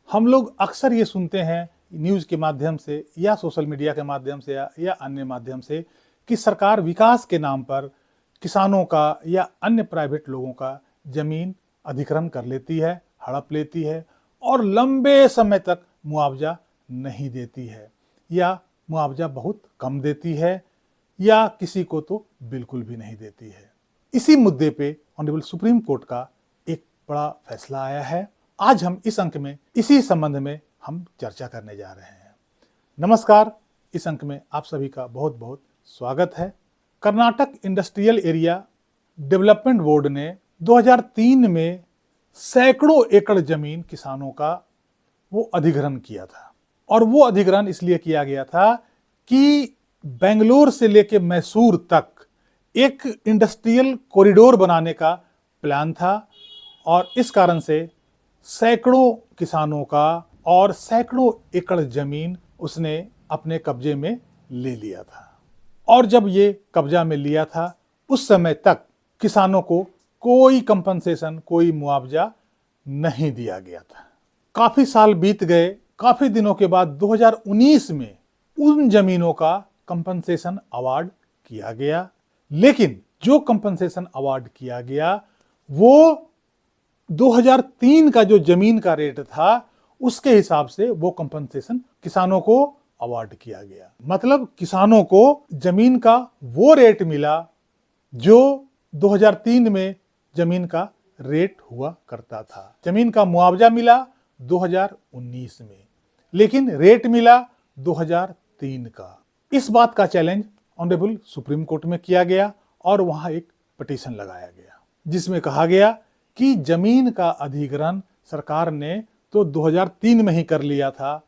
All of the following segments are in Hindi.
हम लोग अक्सर ये सुनते हैं न्यूज़ के माध्यम से या सोशल मीडिया के माध्यम से या अन्य माध्यम से कि सरकार विकास के नाम पर किसानों का या अन्य प्राइवेट लोगों का जमीन अधिग्रहण कर लेती है, हड़प लेती है और लंबे समय तक मुआवजा नहीं देती है या मुआवजा बहुत कम देती है या किसी को तो बिल्कुल भी नहीं देती है। इसी मुद्दे पे ऑनरेबल सुप्रीम कोर्ट का एक बड़ा फैसला आया है। आज हम इस अंक में इसी संबंध में हम चर्चा करने जा रहे हैं। नमस्कार, इस अंक में आप सभी का बहुत बहुत स्वागत है। Karnataka industrial area development board ने 2003 में सैकड़ों एकड़ जमीन किसानों का वो अधिग्रहण किया था और वो अधिग्रहण इसलिए किया गया था कि बेंगलोर से लेकर मैसूर तक एक इंडस्ट्रियल कॉरिडोर बनाने का प्लान था और इस कारण से सैकड़ों किसानों का और सैकड़ों एकड़ जमीन उसने अपने कब्जे में ले लिया था। और जब ये कब्जा में लिया था उस समय तक किसानों को कोई कंपनसेशन, कोई मुआवजा नहीं दिया गया था। काफी साल बीत गए, काफी दिनों के बाद 2019 में उन जमीनों का कंपनसेशन अवार्ड किया गया, लेकिन जो कंपनसेशन अवार्ड किया गया वो 2003 का जो जमीन का रेट था उसके हिसाब से वो कंपनसेशन किसानों को अवार्ड किया गया। मतलब किसानों को जमीन का वो रेट मिला जो 2003 में जमीन का रेट हुआ करता था। जमीन का मुआवजा मिला 2019 में, लेकिन रेट मिला 2003 का। इस बात का चैलेंज ऑनरेबल सुप्रीम कोर्ट में किया गया और वहां एक पिटीशन लगाया गया जिसमें कहा गया कि जमीन का अधिग्रहण सरकार ने तो 2003 में ही कर लिया था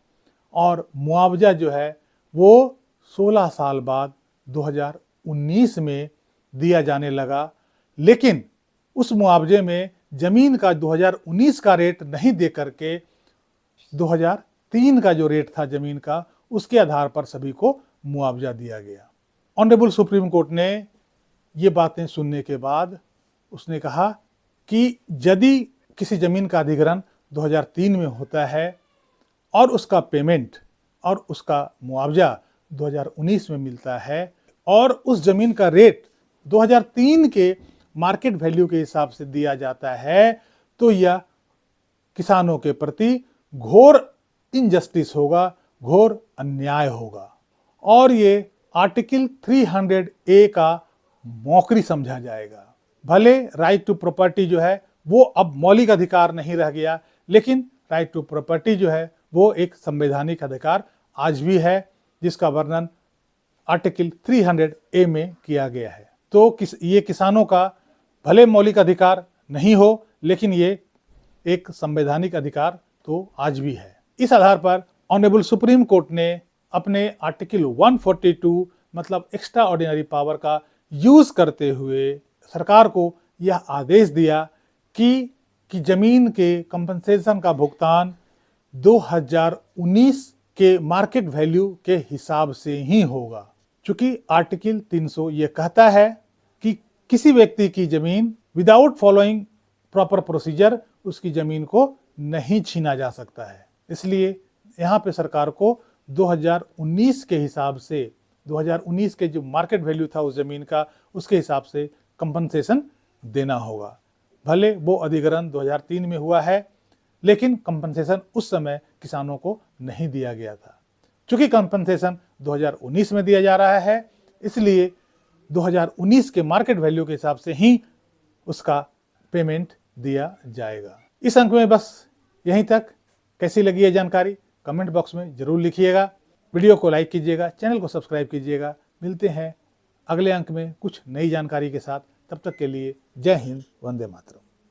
और मुआवजा जो है वो 16 साल बाद 2019 में दिया जाने लगा, लेकिन उस मुआवजे में जमीन का 2019 का रेट नहीं दे करके 2003 का जो रेट था जमीन का उसके आधार पर सभी को मुआवजा दिया गया। ऑनरेबल सुप्रीम कोर्ट ने ये बातें सुनने के बाद उसने कहा कि यदि किसी जमीन का अधिग्रहण 2003 में होता है और उसका पेमेंट और उसका मुआवजा 2019 में मिलता है और उस जमीन का रेट 2003 के मार्केट वैल्यू के हिसाब से दिया जाता है तो यह किसानों के प्रति घोर इनजस्टिस होगा, घोर अन्याय होगा और ये आर्टिकल 300A का मौकरी समझा जाएगा। भले राइट टू प्रॉपर्टी जो है वो अब मौलिक अधिकार नहीं रह गया, लेकिन राइट टू प्रॉपर्टी जो है वो एक संवैधानिक अधिकार आज भी है जिसका वर्णन आर्टिकल 300A में किया गया है। तो ये किसानों का भले मौलिक अधिकार नहीं हो, लेकिन ये एक संवैधानिक अधिकार तो आज भी है। इस आधार पर ऑनरेबल सुप्रीम कोर्ट ने अपने आर्टिकल 142 मतलब एक्स्ट्रा ऑर्डिनरी पावर का यूज करते हुए सरकार को यह आदेश दिया कि जमीन के कंपनसेशन का भुगतान 2019 के मार्केट वैल्यू के हिसाब से ही होगा। चूंकि आर्टिकल 300 ये कहता है कि किसी व्यक्ति की जमीन विदाउट फॉलोइंग प्रॉपर प्रोसीजर उसकी जमीन को नहीं छीना जा सकता है, इसलिए यहाँ पे सरकार को 2019 के हिसाब से 2019 के जो मार्केट वैल्यू था उस जमीन का उसके हिसाब से कंपनसेशन देना होगा। भले वो अधिग्रहण 2003 में हुआ है, लेकिन कंपनसेशन उस समय किसानों को नहीं दिया गया था। चूंकि कंपनसेशन 2019 में दिया जा रहा है, इसलिए 2019 के मार्केट वैल्यू के हिसाब से ही उसका पेमेंट दिया जाएगा। इस अंक में बस यहीं तक। कैसी लगी ये जानकारी कमेंट बॉक्स में जरूर लिखिएगा। वीडियो को लाइक कीजिएगा, चैनल को सब्सक्राइब कीजिएगा। मिलते हैं अगले अंक में कुछ नई जानकारी के साथ। तब तक के लिए जय हिंद, वंदे मातरम।